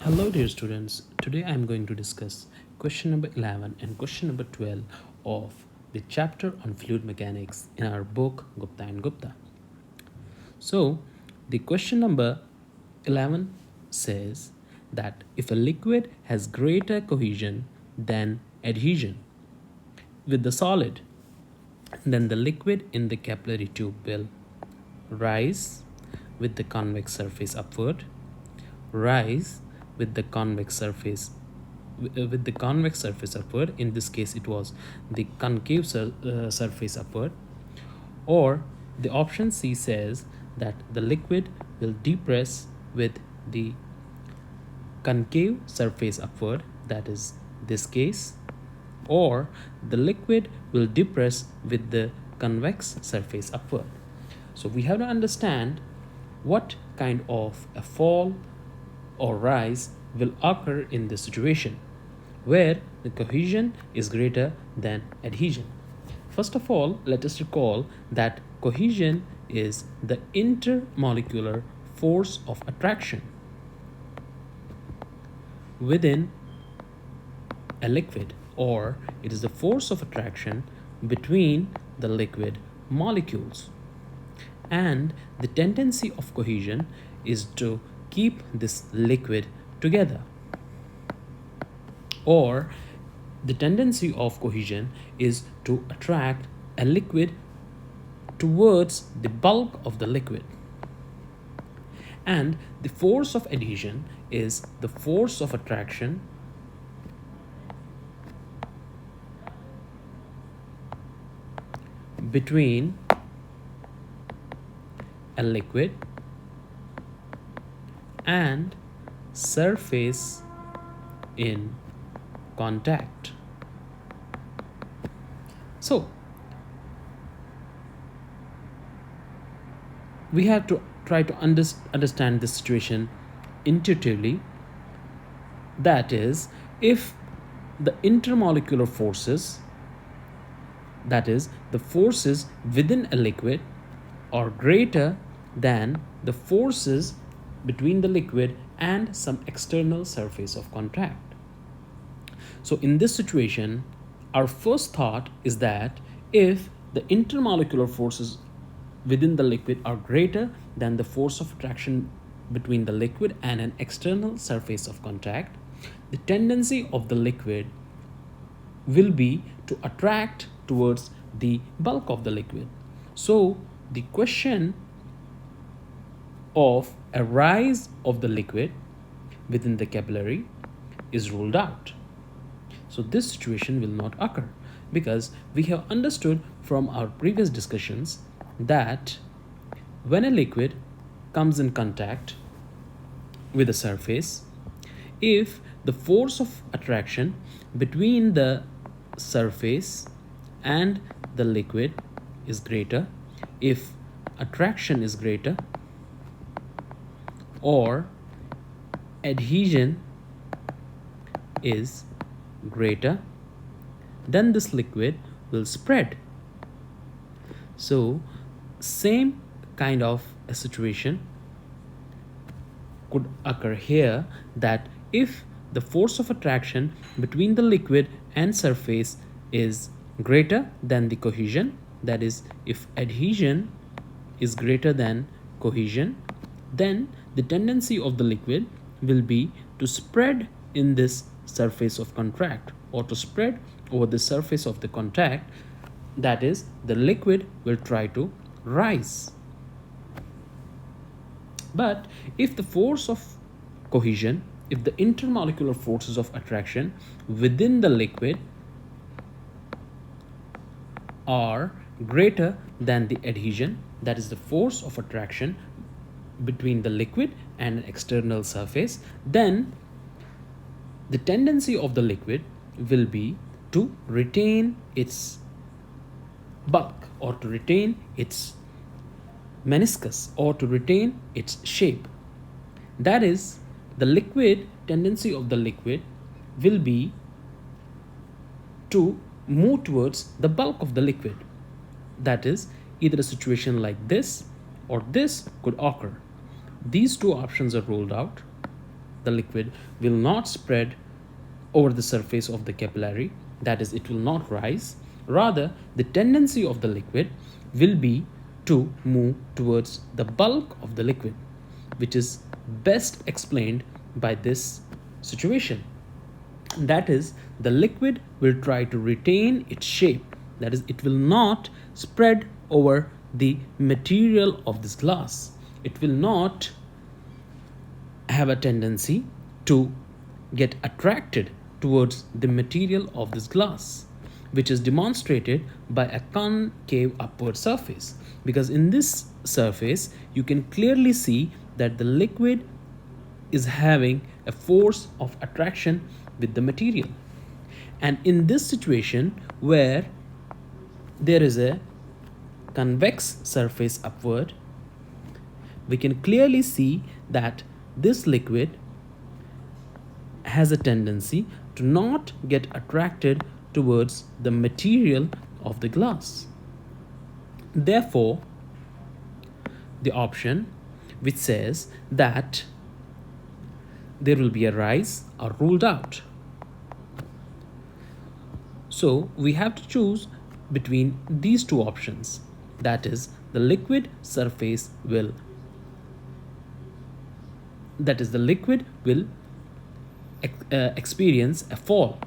Hello dear students, today I am going to discuss question number 11 and question number 12 of the chapter on fluid mechanics in our book Gupta and Gupta. So the question number 11 says that if a liquid has greater cohesion than adhesion with the solid, then the liquid in the capillary tube will rise with the convex surface upward, rise with the convex surface upward. In this case it was the concave surface upward, or the option C says that the liquid will depress with the concave surface upward, that is this case, or the liquid will depress with the convex surface upward. So we have to understand what kind of a fall or rise will occur in this situation where the cohesion is greater than adhesion. First of all, let us recall that cohesion is the intermolecular force of attraction within a liquid, or it is the force of attraction between the liquid molecules. And the tendency of cohesion is to keep this liquid together, or the tendency of cohesion is to attract a liquid towards the bulk of the liquid. And the force of adhesion is the force of attraction between a liquid and surface in contact. So we have to try to understand this situation intuitively. That is, if the intermolecular forces, that is the forces within a liquid, are greater than the forces between the liquid and some external surface of contact. So in this situation, our first thought is that if the intermolecular forces within the liquid are greater than the force of attraction between the liquid and an external surface of contact, the tendency of the liquid will be to attract towards the bulk of the liquid. So the question of a rise of the liquid within the capillary is ruled out. So this situation will not occur because we have understood from our previous discussions that when a liquid comes in contact with a surface, if the force of attraction between the surface and the liquid is greater, if attraction is greater, or adhesion is greater, then this liquid will spread. So same kind of a situation could occur here, that if the force of attraction between the liquid and surface is greater than the cohesion, that is, if adhesion is greater than cohesion, then the tendency of the liquid will be to spread in this surface of contact, or to spread over the surface of the contact, that is, the liquid will try to rise. But if the force of cohesion, if the intermolecular forces of attraction within the liquid are greater than the adhesion, that is the force of attraction between the liquid and an external surface, then the tendency of the liquid will be to retain its bulk, or to retain its meniscus, or to retain its shape. That is, the liquid tendency of the liquid will be to move towards the bulk of the liquid. That is, either a situation like this or this could occur. These two options are ruled out. the liquid will not spread over the surface of the capillary, that is, it will not rise. Rather, the tendency of the liquid will be to move towards the bulk of the liquid, which is best explained by this situation. That is, the liquid will try to retain its shape, that is, it will not spread over the material of this glass. It will not have a tendency to get attracted towards the material of this glass, which is demonstrated by a concave upward surface, because in this surface you can clearly see that the liquid is having a force of attraction with the material. And in this situation where there is a convex surface upward, we can clearly see that this liquid has a tendency to not get attracted towards the material of the glass. Therefore, the option which says that there will be a rise are ruled out. So we have to choose between these two options. That is, the liquid will experience a fall,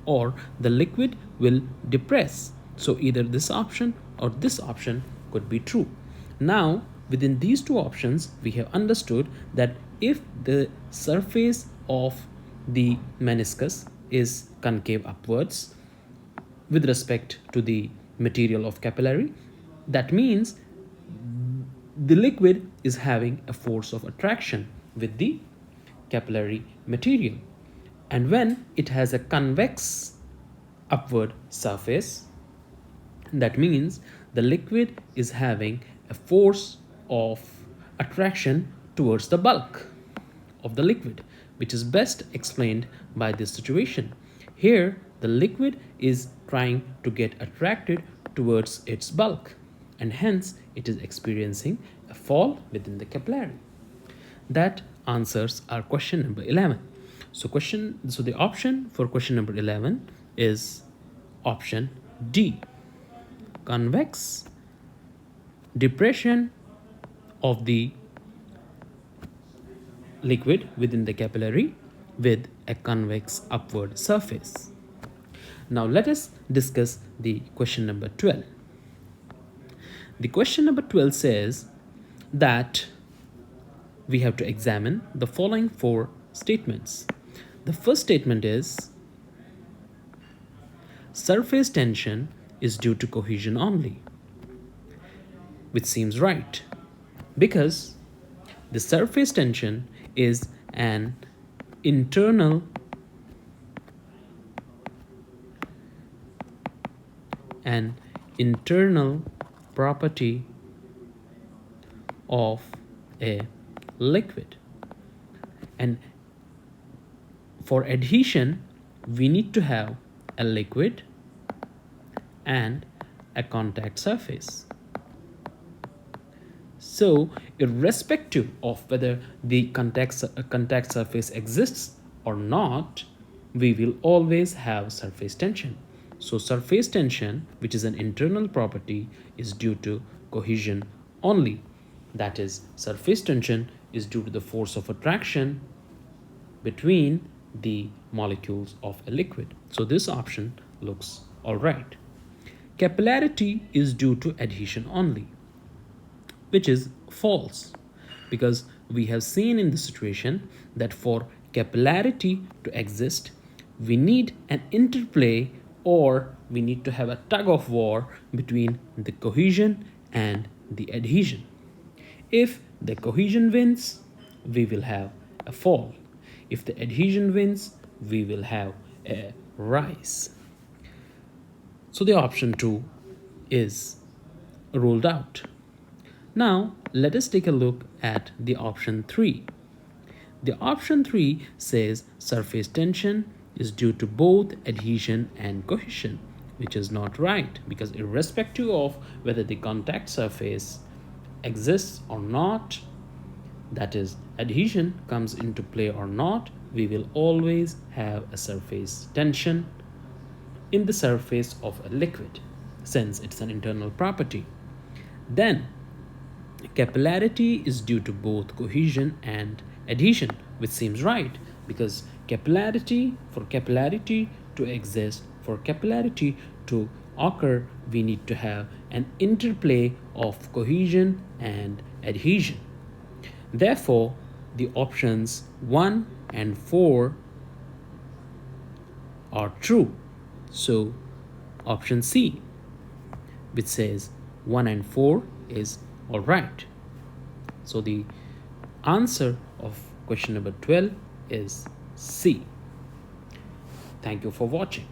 or the liquid will depress. So either this option or this option could be true. Now, within these two options, we have understood that if the surface of the meniscus is concave upwards with respect to the material of capillary, that means the liquid is having a force of attraction with the capillary material. And when it has a convex upward surface, that means the liquid is having a force of attraction towards the bulk of the liquid, which is best explained by this situation. Here, the liquid is trying to get attracted towards its bulk, and hence it is experiencing a fall within the capillary. That answers our question number 11. So the option for question number 11 is option D. Convex depression of the liquid within the capillary with a convex upward surface. Now let us discuss the question number 12. The question number 12 says that we have to examine the following four statements. The first statement is surface tension is due to cohesion only, which seems right, because the surface tension is an internal property of a liquid, and for adhesion we need to have a liquid and a contact surface. So irrespective of whether the contact surface exists or not, we will always have surface tension. So surface tension, which is an internal property, is due to cohesion only. That is, surface tension is due to the force of attraction between the molecules of a liquid. So this option looks all right. Capillarity is due to adhesion only, which is false, because we have seen in this situation that for capillarity to exist, we need an interplay, or we need to have a tug of war between the cohesion and the adhesion. If the cohesion wins, we will have a fall. If the adhesion wins, we will have a rise. So the option 2 is ruled out. Now let us take a look at the option 3. The option 3 says surface tension is due to both adhesion and cohesion, which is not right, because irrespective of whether the contact surface exists or not, that is, adhesion comes into play or not, we will always have a surface tension in the surface of a liquid, since it's an internal property. Then, capillarity is due to both cohesion and adhesion, which seems right because for capillarity to exist, for capillarity to occur, we need to have an interplay of cohesion and adhesion. Therefore, the options 1 and 4 are true. So, option C, which says 1 and 4, is all right. So, the answer of question number 12 is C. Thank you for watching.